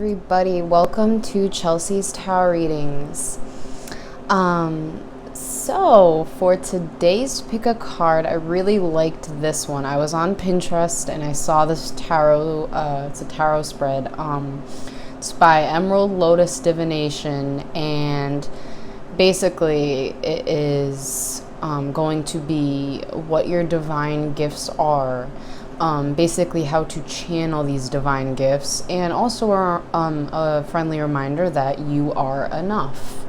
everybody, welcome to Chelsea's Tarot Readings. So for today's pick a card, I really liked this one. I was on Pinterest and I saw this tarot, it's a tarot spread. It's by Emerald Lotus Divination, and basically it is going to be what your divine gifts are. Basically how to channel these divine gifts, and also a friendly reminder that you are enough.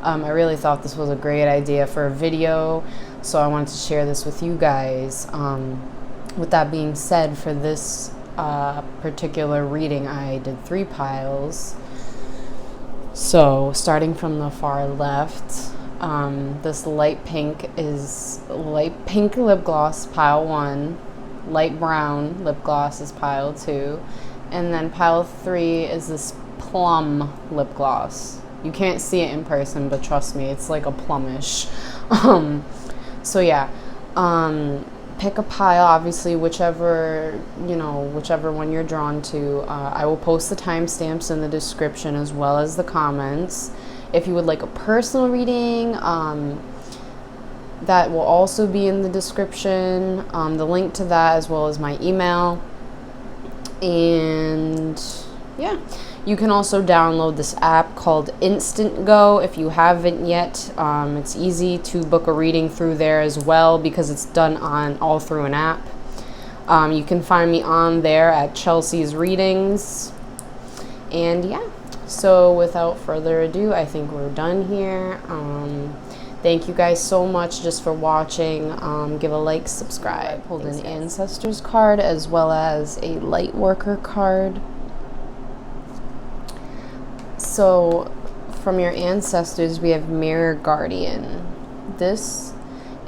I really thought this was a great idea for a video, so I wanted to share this with you guys. With that being said, for this particular reading, I did 3 piles. So starting from the far left, this light pink is light pink lip gloss, pile 1. Light brown lip gloss is pile 2, and then pile 3 is this plum lip gloss. You can't see it in person, but trust me, it's like a plumish. So yeah, pick a pile, obviously whichever one you're drawn to. I will post the timestamps in the description as well as the comments. If you would like a personal reading, that will also be in the description, the link to that as well as my email. And yeah, you can also download this app called Instant Go if you haven't yet. It's easy to book a reading through there as well because it's done all through an app. You can find me on there at Chelseasreadings. And yeah, so without further ado, I think we're done here. Thank you guys so much just for watching. Give a like, subscribe. I pulled an Ancestors card as well as a Light Worker card. So from your ancestors, we have Mirror Guardian. This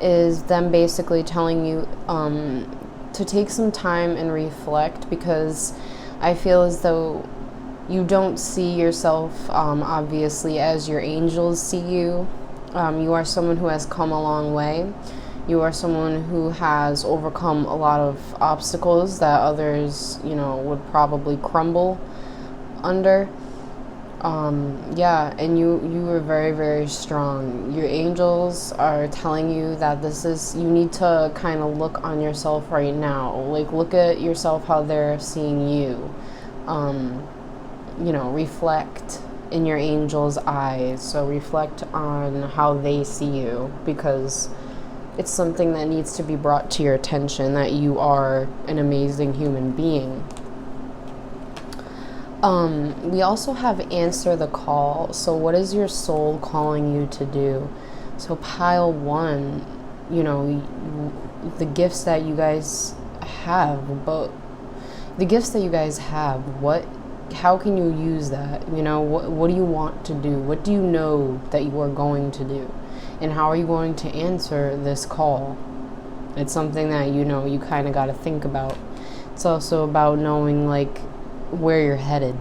is them basically telling you to take some time and reflect, because I feel as though you don't see yourself obviously as your angels see you. You are someone who has come a long way. You are someone who has overcome a lot of obstacles that others, would probably crumble under. Yeah, and you are very, very strong. Your angels are telling you that you need to kind of look on yourself right now. Like, look at yourself how they're seeing you. Reflect in your angel's eyes. So reflect on how they see you, because it's something that needs to be brought to your attention, that you are an amazing human being. We also have Answer the Call. So what is your soul calling you to do? So pile 1, the gifts that you guys have, but the gifts that you guys have, how can you use that? What do you want to do? What do you know that you are going to do? And how are you going to answer this call? It's something that you kind of got to think about. It's also about knowing where you're headed.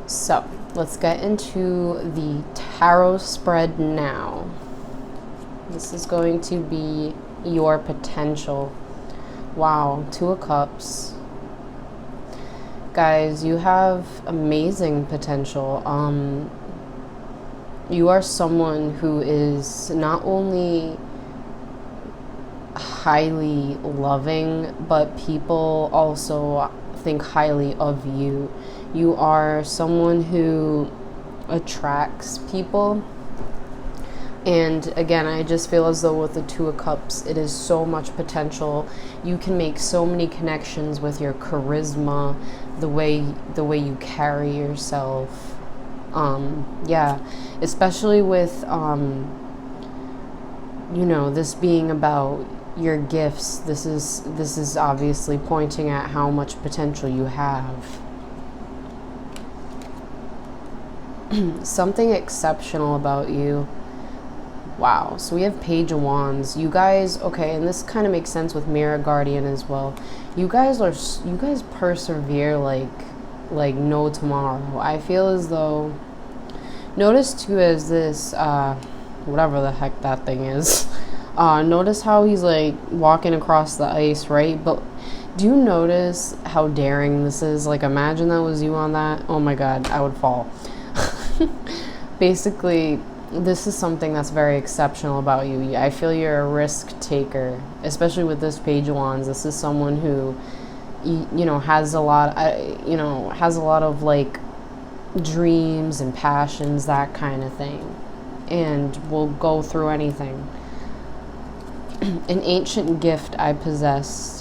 So let's get into the tarot spread now. This is going to be your potential. Wow, 2 of Cups. Guys, you have amazing potential. You are someone who is not only highly loving, but people also think highly of you. You are someone who attracts people. And again, I just feel as though with the 2 of Cups, it is so much potential. You can make so many connections with your charisma, the way you carry yourself. Yeah, especially with this being about your gifts. This is obviously pointing at how much potential you have. Something exceptional about you. Wow, so we have Page of Wands. You guys, okay, and this kind of makes sense with Mirror Guardian as well. You guys persevere like no tomorrow. I feel as though, notice too, as this whatever the heck that thing is, notice how he's walking across the ice, right? But Do you notice how daring this is? Like, imagine that was you on that. Oh my god, I would fall. Basically, this is something that's very exceptional about you. I feel you're a risk taker, especially with this Page of Wands. This is someone who, has a lot, has a lot of like dreams and passions, that kind of thing, and will go through anything. An ancient gift I possessed.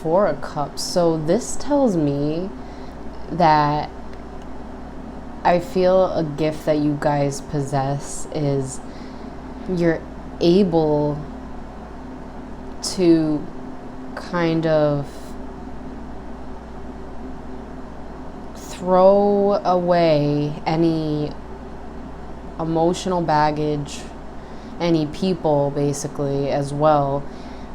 Four of Cups. So this tells me that I feel a gift that you guys possess is you're able to kind of throw away any emotional baggage, any people basically as well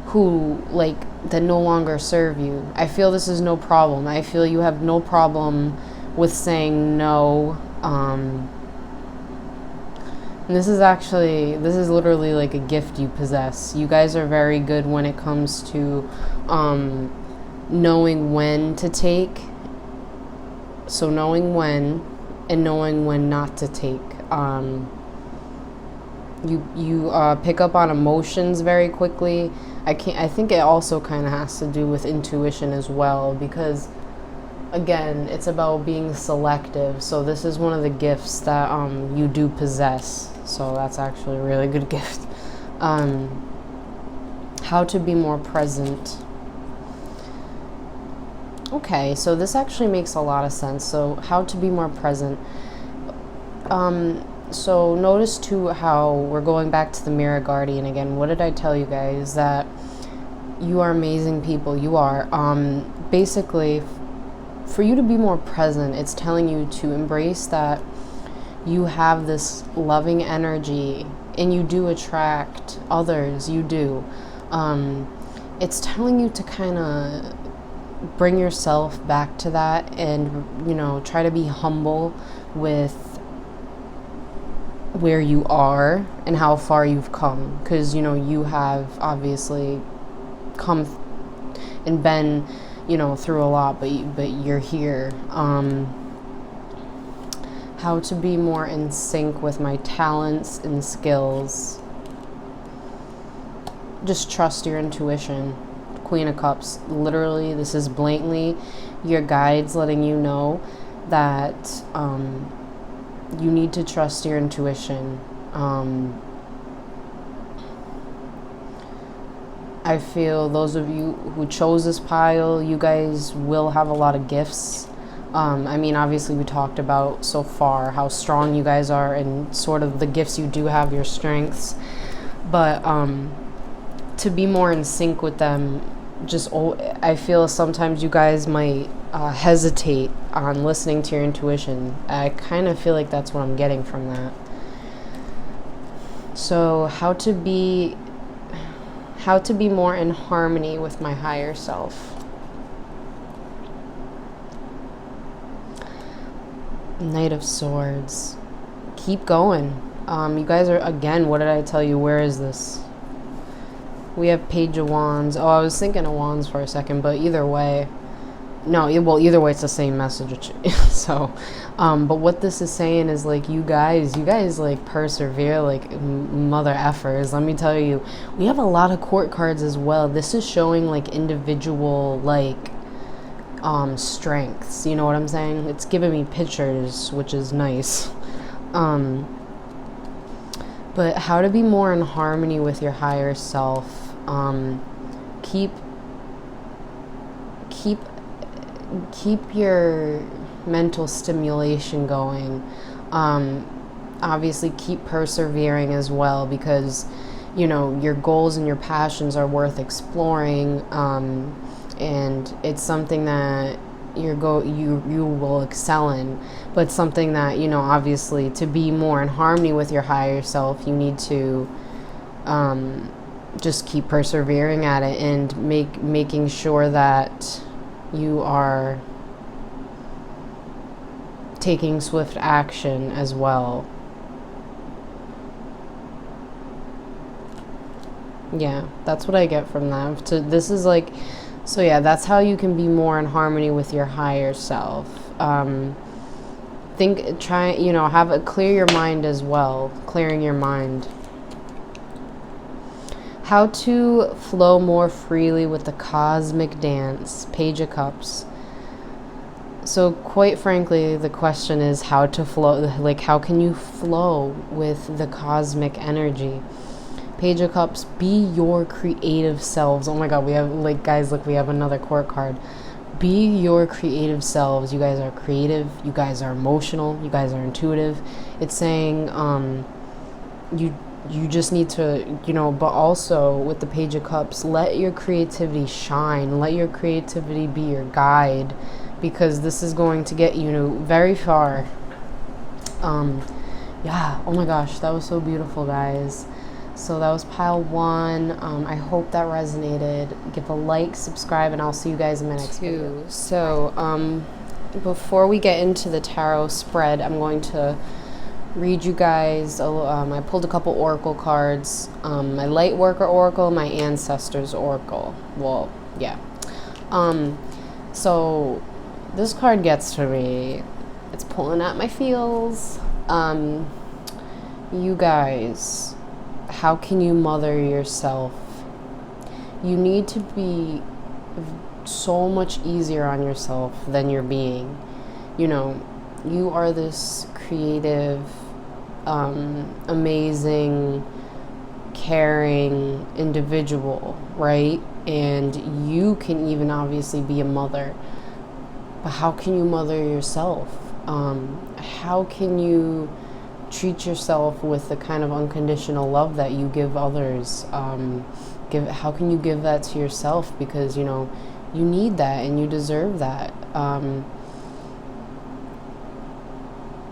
who like that no longer serve you. I feel this is no problem. I feel you have no problem with saying no. And this is literally like a gift you possess. You guys are very good when it comes to knowing when to take. So knowing when and knowing when not to take. You pick up on emotions very quickly. I think it also kind of has to do with intuition as well, because again, it's about being selective. So this is one of the gifts that you do possess. So that's actually a really good gift. How to be more present. Okay, so this actually makes a lot of sense. So how to be more present. So notice too how we're going back to the Mirror Guardian again. What did I tell you guys? That you are amazing people. You are. Basically, for you to be more present, it's telling you to embrace that you have this loving energy and you do attract others. You do. It's telling you to kind of bring yourself back to that and, try to be humble with where you are and how far you've come, because you have obviously come and been through a lot, but you're here. How to be more in sync with my talents and skills. Just trust your intuition. Queen of Cups, literally, this is blatantly your guides letting you know that you need to trust your intuition. I feel those of you who chose this pile, you guys will have a lot of gifts. Obviously we talked about so far how strong you guys are and sort of the gifts you do have, your strengths. But to be more in sync with them, I feel sometimes you guys might hesitate on listening to your intuition. I kind of feel like that's what I'm getting from that. So how to be more in harmony with my higher self. Knight of Swords. Keep going. You guys are, again, what did I tell you? Where is this? We have Page of Wands. Oh, I was thinking of Wands for a second, but either way. No, either way, it's the same message. So, but what this is saying is, like, you guys, like, persevere like mother effers. Let me tell you, we have a lot of court cards as well. This is showing, like, individual, like, strengths. You know what I'm saying? It's giving me pictures, which is nice. But how to be more in harmony with your higher self. Keep your mental stimulation going. Obviously keep persevering as well, because your goals and your passions are worth exploring, and it's something that you will excel in, but something that obviously to be more in harmony with your higher self, you need to just keep persevering at it and making sure that you are taking swift action as well. Yeah, that's what I get from that. So this is like, so yeah, that's how you can be more in harmony with your higher self. Try, have it, clear your mind as well. Clearing your mind. How to flow more freely with the cosmic dance. Page of Cups. So quite frankly, the question is how to flow, like how can you flow with the cosmic energy? Page of Cups, be your creative selves. Oh my God, we have, like, guys, look, we have another court card. Be your creative selves. You guys are creative. You guys are emotional. You guys are intuitive. It's saying you just need to, but also with the Page of Cups, let your creativity shine. Let your creativity be your guide, because this is going to get you very far. Yeah, oh my gosh, that was so beautiful, guys. So that was pile 1. I hope that resonated. Give a like, subscribe, and I'll see you guys in my next video. So before we get into the tarot spread, I'm going to read you guys. I pulled a couple oracle cards. My light worker oracle, my ancestors oracle. Well, yeah. So this card gets to me. It's pulling at my feels. You guys, how can you mother yourself? You need to be so much easier on yourself than you're being. You are this creative, amazing, caring individual, right? And you can even obviously be a mother. But how can you mother yourself? How can you treat yourself with the kind of unconditional love that you give others? How can you give that to yourself? Because, you need that and you deserve that.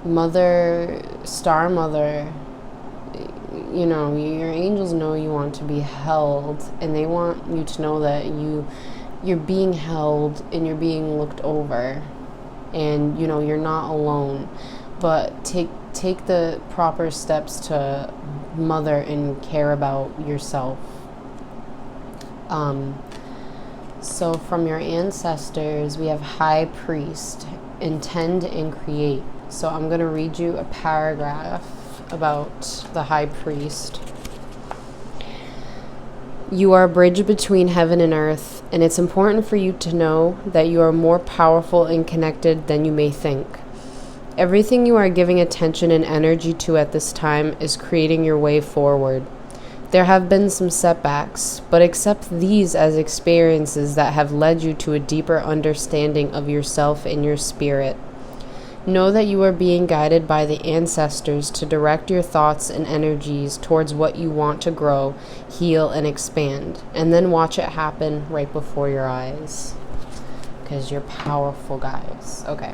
Mother, star mother, your angels know you want to be held, and they want you to know that you're being held and you're being looked over, and you're not alone. But take the proper steps to mother and care about yourself. So from your ancestors, we have High Priest, intend and create. So I'm going to read you a paragraph about the High Priest. You are a bridge between heaven and earth, and it's important for you to know that you are more powerful and connected than you may think. Everything you are giving attention and energy to at this time is creating your way forward. There have been some setbacks, but accept these as experiences that have led you to a deeper understanding of yourself and your spirit. Know that you are being guided by the ancestors to direct your thoughts and energies towards what you want to grow, heal, and expand, and then watch it happen right before your eyes. Because you're powerful, guys. Okay.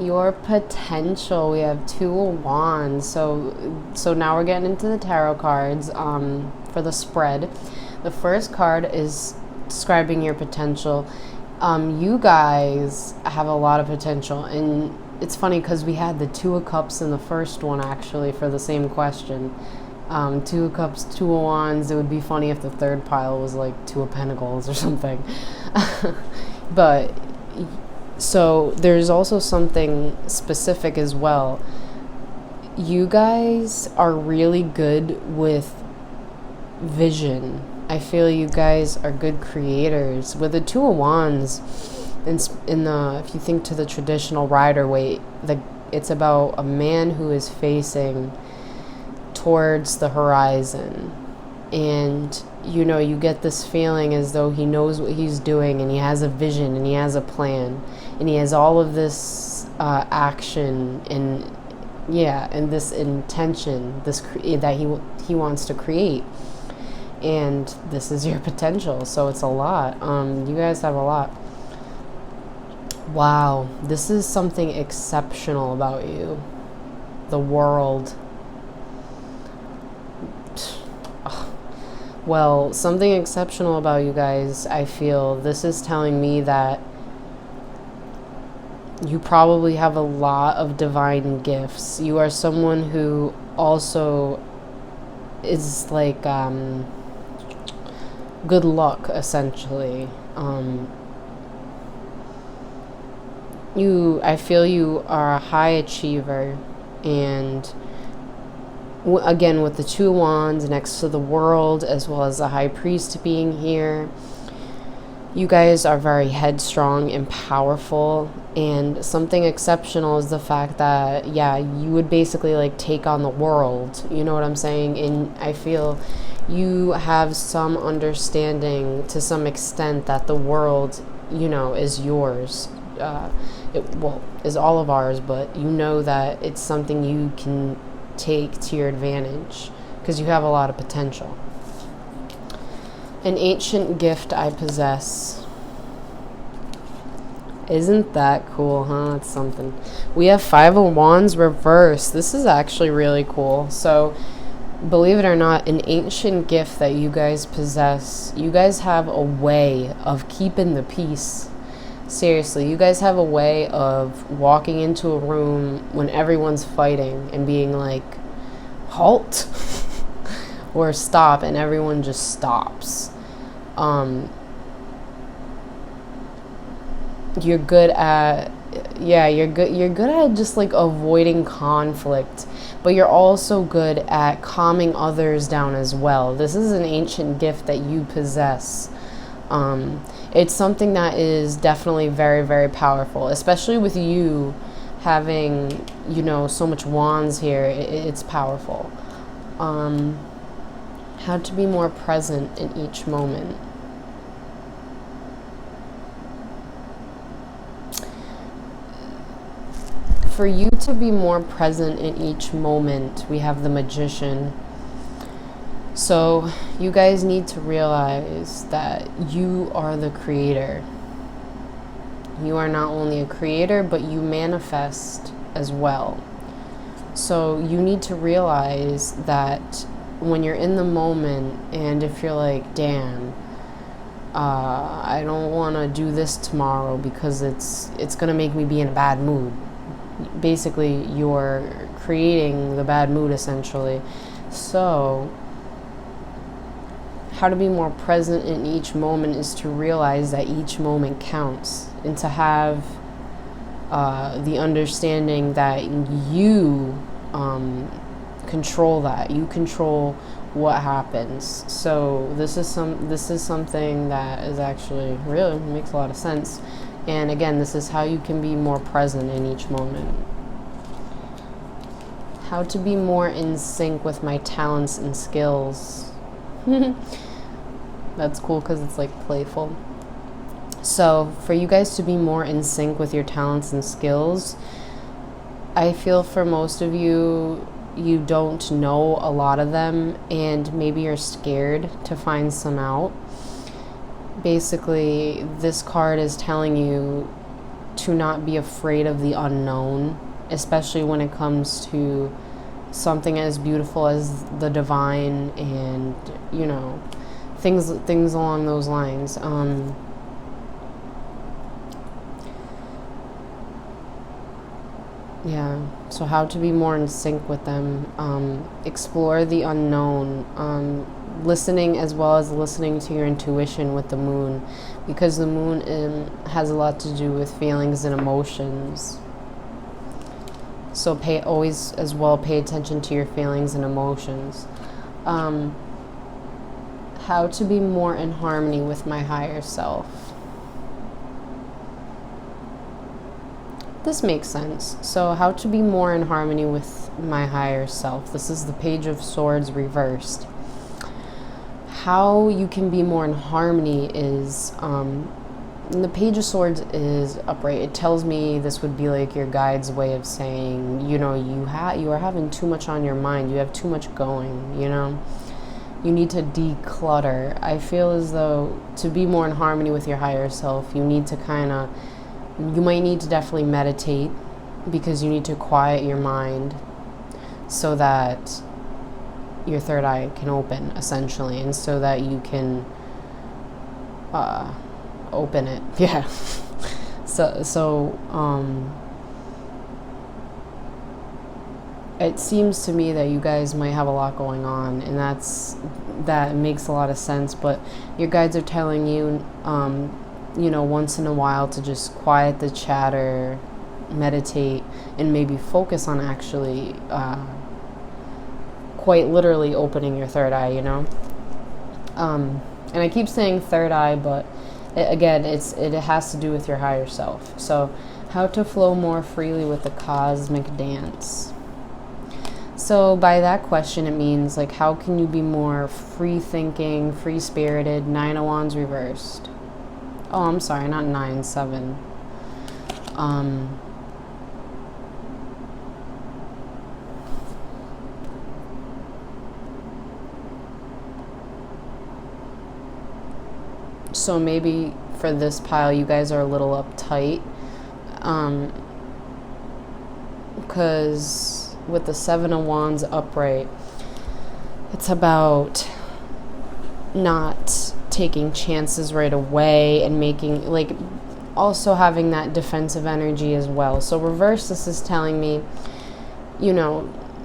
Your potential. We have 2 of Wands. So now we're getting into the tarot cards for the spread. The first card is describing your potential. You guys have a lot of potential, and it's funny because we had the 2 of Cups in the first one actually for the same question. 2 of Cups, 2 of Wands. It would be funny if the third pile was like 2 of Pentacles or something. But so there's also something specific as well. You guys are really good with vision. I feel you guys are good creators. With the 2 of Wands, if you think to the traditional Rider-Waite, it's about a man who is facing towards the horizon, and you get this feeling as though he knows what he's doing, and he has a vision, and he has a plan, and he has all of this action and this intention, that he wants to create. And this is your potential, so it's a lot. You guys have a lot. Wow, this is something exceptional about you. The World. Well, something exceptional about you guys, I feel this is telling me that you probably have a lot of divine gifts. You are someone who also is like good luck, essentially. I feel you are a high achiever, and again, with the two wands next to the world, as well as the high priest being here, you guys are very headstrong and powerful. And something exceptional is the fact that, yeah, you would basically like take on the world. You know what I'm saying? And I feel you have some understanding to some extent that the world, is yours. Is all of ours, but you know that it's something you can take to your advantage because you have a lot of potential. An ancient gift I possess. Isn't that cool, huh? It's something. We have 5 of Wands reversed. This is actually really cool. So, believe it or not, an ancient gift that you guys possess. You guys have a way of keeping the peace. Seriously, you guys have a way of walking into a room when everyone's fighting and being like, halt, or stop, and everyone just stops. You're good at, you're good at just like avoiding conflict, but you're also good at calming others down as well. This is an ancient gift that you possess. It's something that is definitely very, very powerful, especially with you having, so much wands here. It's powerful. How to be more present in each moment. For you to be more present in each moment, we have the Magician. So you guys need to realize that you are the creator. You are not only a creator, but you manifest as well. So you need to realize that when you're in the moment, and if you're like, damn, I don't want to do this tomorrow because it's going to make me be in a bad mood. Basically, you're creating the bad mood, essentially. So how to be more present in each moment is to realize that each moment counts, and to have the understanding that you control that. You control what happens. So this is something that is actually really makes a lot of sense. And again, this is how you can be more present in each moment. How to be more in sync with my talents and skills. That's cool because it's like playful. So for you guys to be more in sync with your talents and skills, I feel for most of you, you don't know a lot of them, and maybe you're scared to find some out. Basically, this card is telling you to not be afraid of the unknown, especially when it comes to something as beautiful as the divine and, things along those lines. So how to be more in sync with them. Explore the unknown. Listening as well as listening to your intuition with the moon, because the moon has a lot to do with feelings and emotions. So always as well pay attention to your feelings and emotions. How to be more in harmony with my higher self. This makes sense. So how to be more in harmony with my higher self. This is the Page of Swords reversed. How you can be more in harmony is, the Page of Swords is upright. It tells me this would be like your guide's way of saying, you are having too much on your mind. You have too much going, You need to declutter. I feel as though to be more in harmony with your higher self, you need to you might need to definitely meditate, because you need to quiet your mind so that your third eye can open, essentially, and so that you can open it. Yeah. So it seems to me that you guys might have a lot going on, and that makes a lot of sense. But your guides are telling you, once in a while to just quiet the chatter, meditate, and maybe focus on actually quite literally opening your third eye, and I keep saying third eye, but it has to do with your higher self. So how to flow more freely with the cosmic dance. So by that question, it means like, how can you be more free thinking, free spirited? 9 of Wands reversed. Oh, I'm sorry, not 9, 7. So maybe for this pile, you guys are a little uptight, because with the 7 of Wands upright, it's about not taking chances right away and making, like, also having that defensive energy as well. So reverse, this is telling me,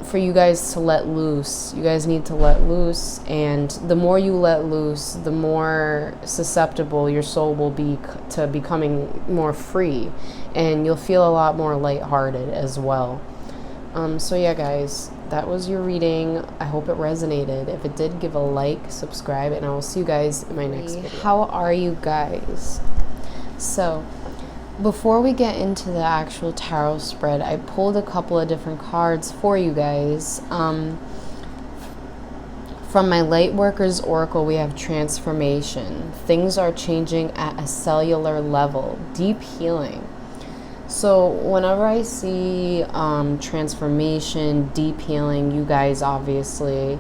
for you guys to let loose. You guys need to let loose, and the more you let loose, the more susceptible your soul will be to becoming more free, and you'll feel a lot more lighthearted as well. So yeah, guys, that was your reading. I hope it resonated. If it did, give a like, subscribe, and I will see you guys in my next video. How are you guys? So before we get into the actual tarot spread, I pulled a couple of different cards for you guys. From my Lightworkers Oracle, we have transformation. Things are changing at a cellular level. Deep healing. So whenever I see transformation, deep healing, you guys obviously,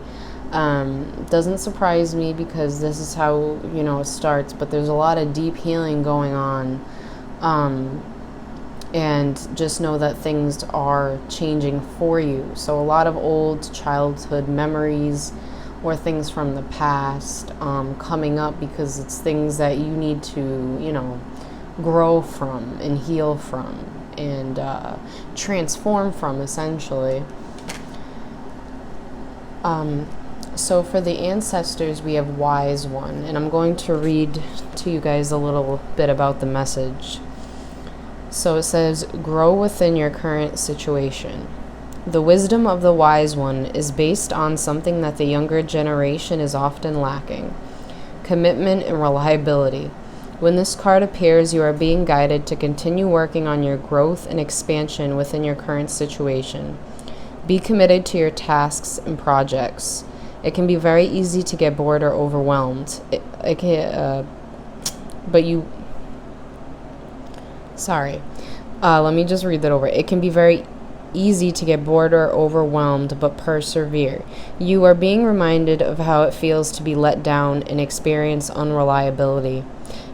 doesn't surprise me because this is how, it starts. But there's a lot of deep healing going on. And just know that things are changing for you. So a lot of old childhood memories or things from the past coming up, because it's things that you need to, grow from and heal from and transform from, essentially. So for the ancestors, we have Wise One, and I'm going to read to you guys a little bit about the message. So it says, grow within your current situation. The wisdom of the Wise One is based on something that the younger generation is often lacking: commitment and reliability. When this card appears, you are being guided to continue working on your growth and expansion within your current situation. Be committed to your tasks and projects. It can be very easy to get bored or overwhelmed. Let me just read that over. It can be very easy to get bored or overwhelmed, but persevere. You are being reminded of how it feels to be let down and experience unreliability.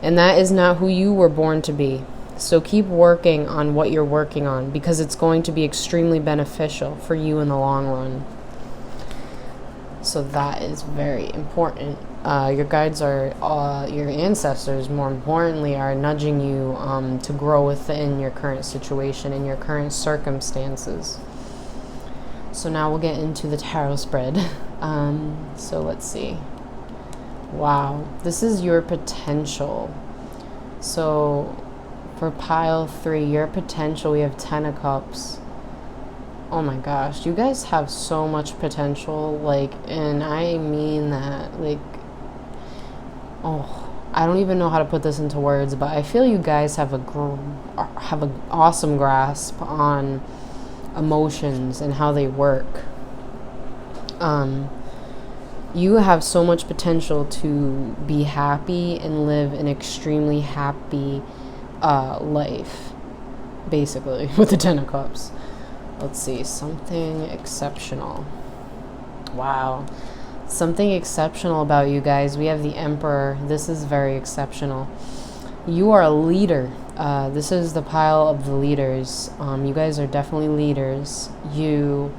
And that is not who you were born to be. So keep working on what you're working on, because it's going to be extremely beneficial for you in the long run. So that is very important. Your guides your ancestors, more importantly, are nudging you to grow within your current situation and your current circumstances. So now we'll get into the tarot spread. So let's see. Wow, this is your potential. So for pile 3, your potential, we have 10 of Cups. Oh my gosh, you guys have so much potential, and I mean that, I don't even know how to put this into words, but I feel you guys have an awesome grasp on emotions and how they work. You have so much potential to be happy and live an extremely happy life, basically, with the 10 of Cups. Let's see, something exceptional. Wow. Something exceptional about you guys. We have the Emperor. This is very exceptional. You are a leader. This is the pile of the leaders. You guys are definitely leaders. You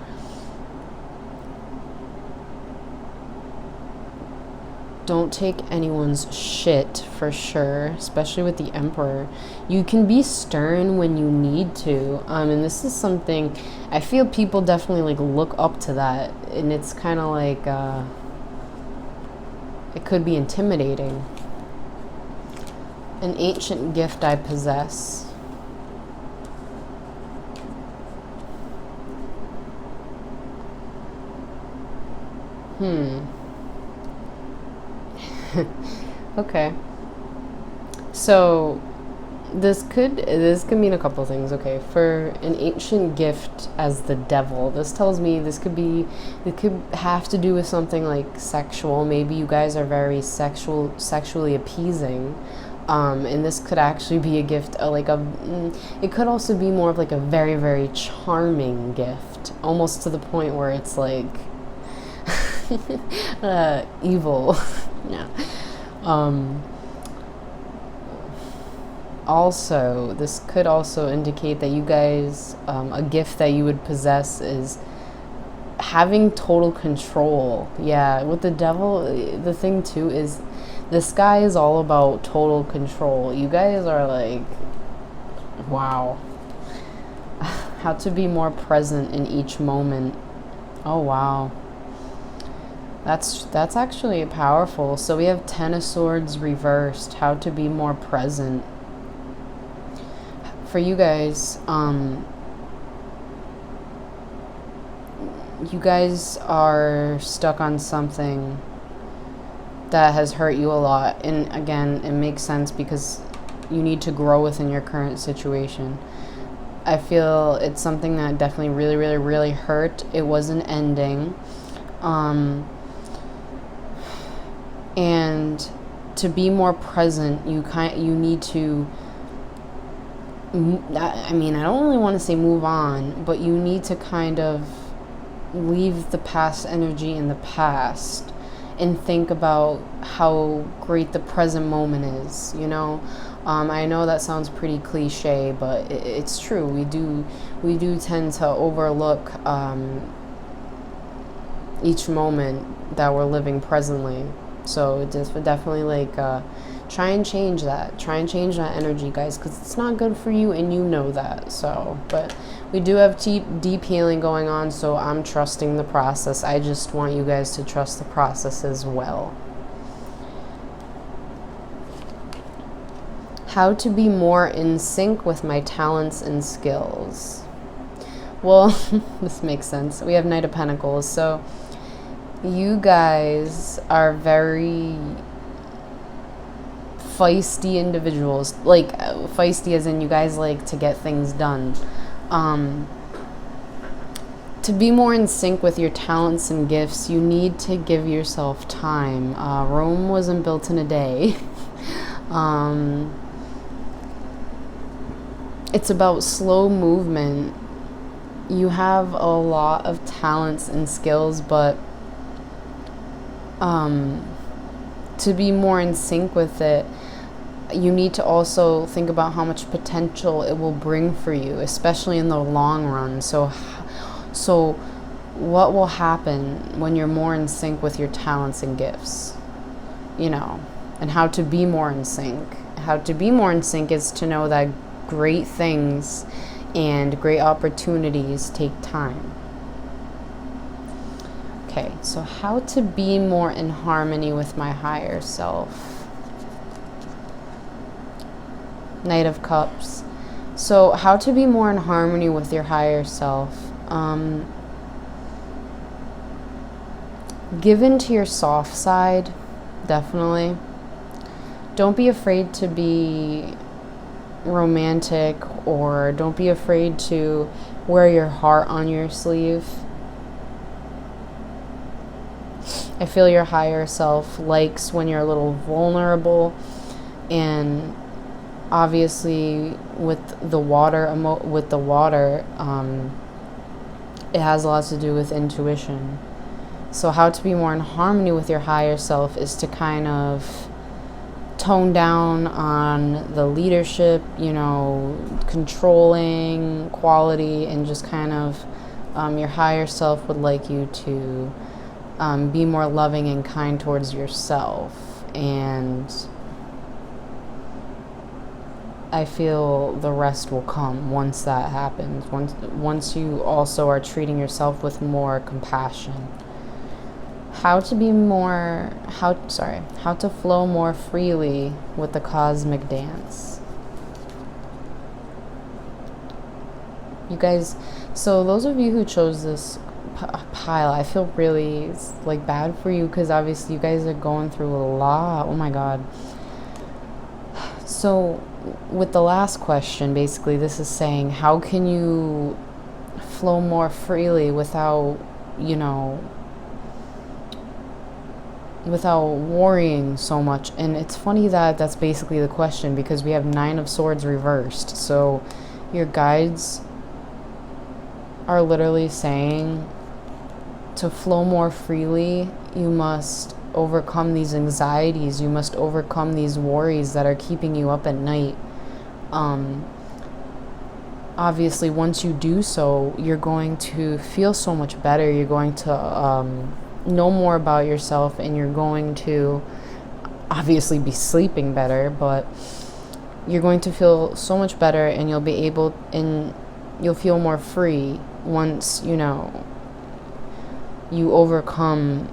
don't take anyone's shit for sure, especially with the Emperor. You can be stern when you need to, and this is something I feel people definitely like look up to that, and it's kind of like it could be intimidating. An ancient gift I possess. Okay. So this could mean a couple things. Okay, for an ancient gift as the devil, this tells me it could have to do with something like sexual. Maybe you guys are very sexually appeasing. And this could actually be a gift, it could also be more of like a very, very charming gift, almost to the point where it's like evil. Yeah. Also, this could also indicate that you guys, a gift that you would possess is having total control. Yeah, with the devil, the thing too is this guy is all about total control. You guys are like, wow. How to be more present in each moment. Oh, wow. That's actually powerful. So we have Ten of Swords reversed. How to be more present. For you guys, you guys are stuck on something that has hurt you a lot. And again, it makes sense because you need to grow within your current situation. I feel it's something that definitely really, really, really hurt. It wasn't ending. And to be more present, you need to, I mean, I don't really want to say move on, but you need to kind of leave the past energy in the past and think about how great the present moment is, you know? I know that sounds pretty cliche, but it's true. We do tend to overlook each moment that we're living presently. So it just definitely like try and change that. Try and change that energy, guys, because it's not good for you, and you know that. So, but we do have deep healing going on, so I'm trusting the process. I just want you guys to trust the process as well. How to be more in sync with my talents and skills. Well, this makes sense. We have Knight of Pentacles, so you guys are very feisty individuals. Like, feisty as in you guys like to get things done. To be more in sync with your talents and gifts, you need to give yourself time. Rome wasn't built in a day. It's about slow movement. You have a lot of talents and skills, but to be more in sync with it, you need to also think about how much potential it will bring for you, especially in the long run. So what will happen when you're more in sync with your talents and gifts, you know, and how to be more in sync. How to be more in sync is to know that great things and great opportunities take time. Okay, so how to be more in harmony with my higher self. Knight of Cups. So how to be more in harmony with your higher self. Give in to your soft side, definitely. Don't be afraid to be romantic, or don't be afraid to wear your heart on your sleeve. I feel your higher self likes when you're a little vulnerable, and obviously with the water, it has a lot to do with intuition. So how to be more in harmony with your higher self is to kind of tone down on the leadership, you know, controlling quality, and just kind of your higher self would like you to Be more loving and kind towards yourself. And I feel the rest will come once that happens. Once you also are treating yourself with more compassion. How to flow more freely with the cosmic dance. You guys, so those of you who chose this pile, I feel really like bad for you, because obviously you guys are going through a lot. Oh my god. So with the last question, basically this is saying, how can you flow more freely without, without worrying so much? And it's funny that that's basically the question, because we have 9 of Swords reversed. So your guides are literally saying to flow more freely, you must overcome these anxieties, you must overcome these worries that are keeping you up at night. Obviously, once you do so, you're going to feel so much better. You're going to know more about yourself, and you're going to obviously be sleeping better, but you're going to feel so much better, and you'll feel more free once, you overcome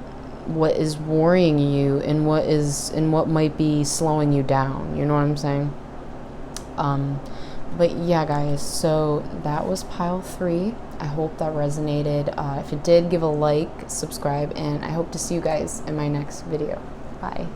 what is worrying you and what might be slowing you down. You know what I'm saying? But yeah, guys, so that was pile 3. I hope that resonated. If it did, give a like, subscribe, and I hope to see you guys in my next video. Bye.